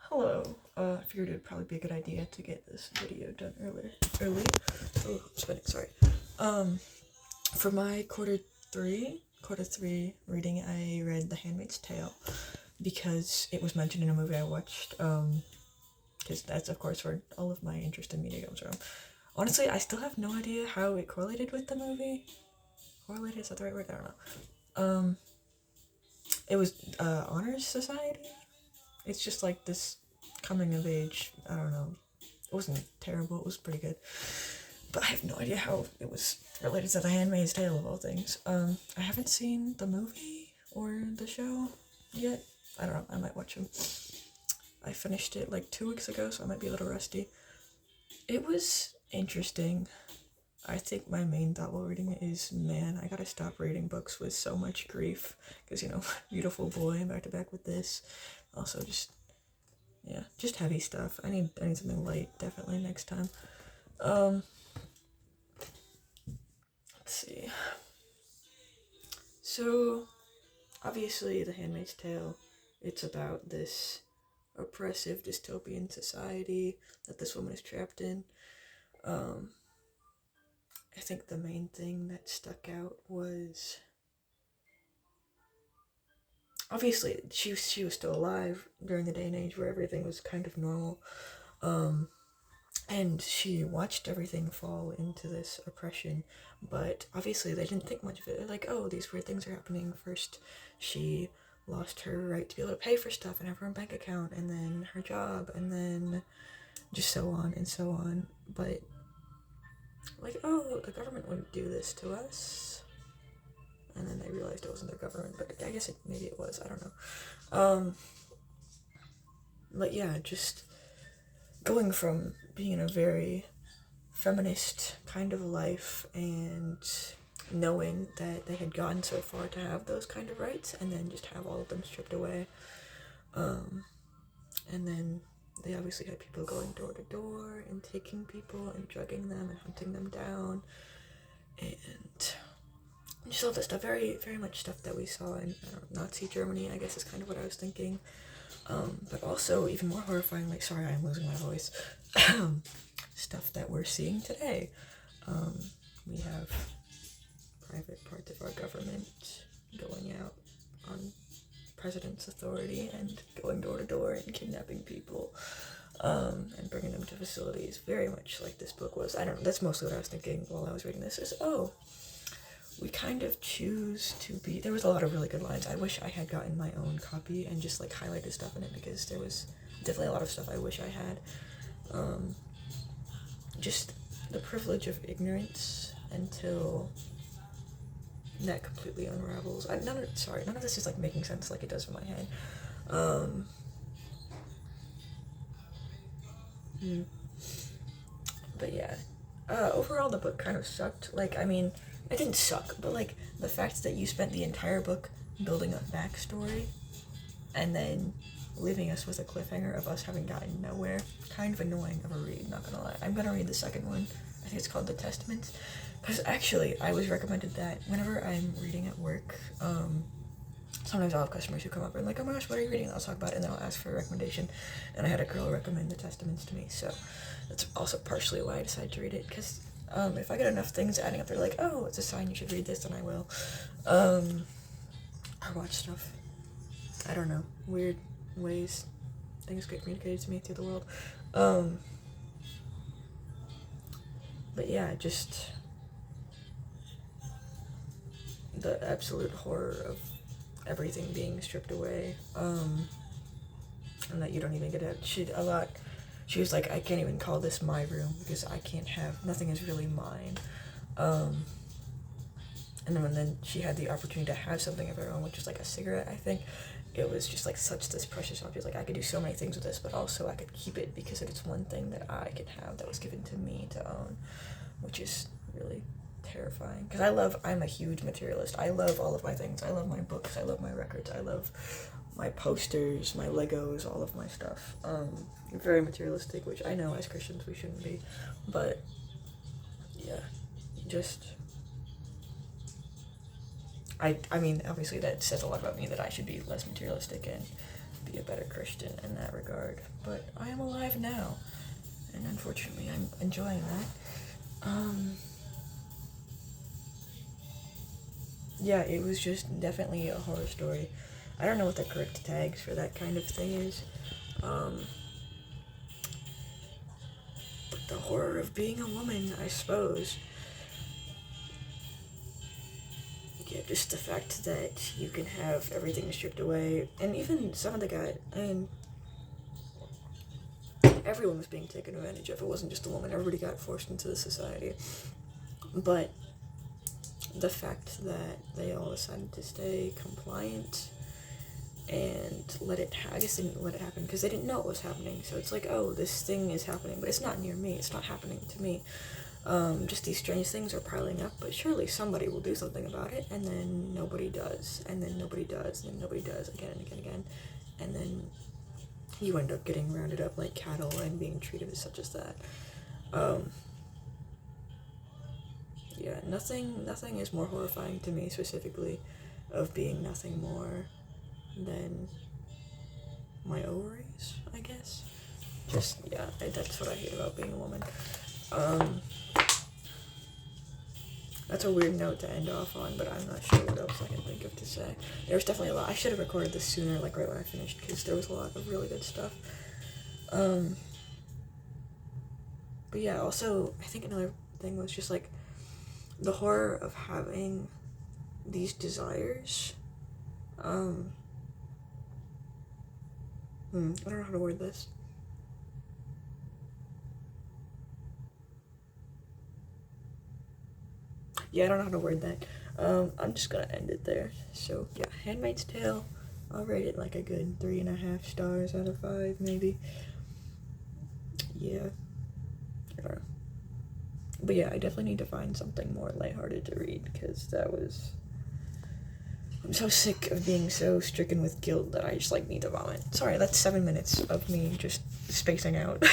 Hello. I figured it'd probably be a good idea to get this video done early. Oh, I'm spinning. Sorry. Um, for my quarter three reading, I read *The Handmaid's Tale* because it was mentioned in a movie I watched. Because that's of course where all of my interest in media comes from. Honestly, I still have no idea how it correlated with the movie. Correlated, is that the right word? I don't know. It was Honors Society. It's just like this coming of age. I don't know. It wasn't terrible. It was pretty good. But I have no idea how it was related to The Handmaid's Tale of all things. I haven't seen the movie or the show yet. I don't know. I might watch them. I finished it like 2 weeks ago, so I might be a little rusty. It was interesting. I think my main thought while reading it is, man, I gotta stop reading books with so much grief. Because, beautiful boy, I'm back to back with this. Also, just heavy stuff. I need something light, definitely, next time. Let's see. So, obviously, The Handmaid's Tale, it's about this oppressive dystopian society that this woman is trapped in. I think the main thing that stuck out was, obviously, she was still alive during the day and age where everything was kind of normal. And she watched everything fall into this oppression, but obviously they didn't think much of it. They're like, oh, these weird things are happening. First, she lost her right to be able to pay for stuff and have her own bank account, and then her job, and then just so on and so on. But, like, oh, the government wouldn't do this to us. And then they realized it wasn't their government, but I guess maybe it was. I don't know. But yeah, just going from being in a very feminist kind of life and knowing that they had gotten so far to have those kind of rights and then just have all of them stripped away. And then they obviously had people going door to door and taking people and drugging them and hunting them down. And just all that stuff, very, very much stuff that we saw in Nazi Germany, I guess is kind of what I was thinking. But also, even more horrifyingly, sorry, I'm losing my voice, stuff that we're seeing today. We have private parts of our government going out on president's authority and going door to door and kidnapping people, and bringing them to facilities, very much like this book was. I don't know, that's mostly what I was thinking while I was reading this, is, we kind of choose to be. There was a lot of really good lines. I wish I had gotten my own copy and just like highlighted stuff in it, because there was definitely a lot of stuff I wish I had. Just the privilege of ignorance until that completely unravels. None of this is like making sense like it does in my head. But yeah, overall the book kind of sucked. Like, I mean, it didn't suck, but like the fact that you spent the entire book building a backstory and then leaving us with a cliffhanger of us having gotten nowhere, kind of annoying of a read, not gonna lie. I'm gonna read the second one. I think it's called The Testaments, because actually I was recommended that whenever I'm reading at work. Sometimes I'll have customers who come up and like, oh my gosh, what are you reading? I'll talk about it, and then I'll ask for a recommendation. And I had a girl recommend The Testaments to me, so that's also partially why I decided to read it, because if I get enough things adding up, they're like, oh, it's a sign you should read this, then I will. Or watch stuff. I don't know. Weird ways things get communicated to me through the world. But yeah, just the absolute horror of everything being stripped away, and that you don't even get it. She was like, I can't even call this my room because I can't have, nothing is really mine. And then she had the opportunity to have something of her own, which is like a cigarette, I think. It was just like such this precious object. Like, I could do so many things with this, but also I could keep it because it's one thing that I could have that was given to me to own, which is really terrifying. Because I'm a huge materialist. I love all of my things. I love my books. I love my records. I love my posters, my Legos, all of my stuff. Very materialistic, which I know as Christians we shouldn't be. But yeah, just. I mean, obviously that says a lot about me, that I should be less materialistic and be a better Christian in that regard. But I am alive now, and unfortunately I'm enjoying that. Yeah, it was just definitely a horror story. I don't know what the correct tags for that kind of thing is. But the horror of being a woman, I suppose. Yeah, just the fact that you can have everything stripped away, and even some of the guys, I mean, everyone was being taken advantage of. It wasn't just a woman. Everybody got forced into the society. But the fact that they all decided to stay compliant and I guess they didn't let it happen because they didn't know it was happening. So it's like, oh, this thing is happening, but it's not near me. It's not happening to me. Just these strange things are piling up, but surely somebody will do something about it, and then nobody does, and then nobody does, and then nobody does, again and again and again, and then you end up getting rounded up like cattle and being treated as such as that. Yeah, nothing is more horrifying to me specifically of being nothing more than my ovaries, I guess. Just, yeah, that's what I hate about being a woman. That's a weird note to end off on, but I'm not sure what else I can think of to say. There was definitely a lot. I should have recorded this sooner, like right when I finished, because there was a lot of really good stuff. But yeah, also, I think another thing was just like the horror of having these desires. I don't know how to word this. Yeah, I don't know how to word that. I'm just gonna end it there. So yeah, Handmaid's Tale, I'll rate it like a good 3.5 stars out of 5, maybe. Yeah. I don't know. But yeah, I definitely need to find something more lighthearted to read, because I'm so sick of being so stricken with guilt that I just, like, need to vomit. Sorry, that's 7 minutes of me just spacing out.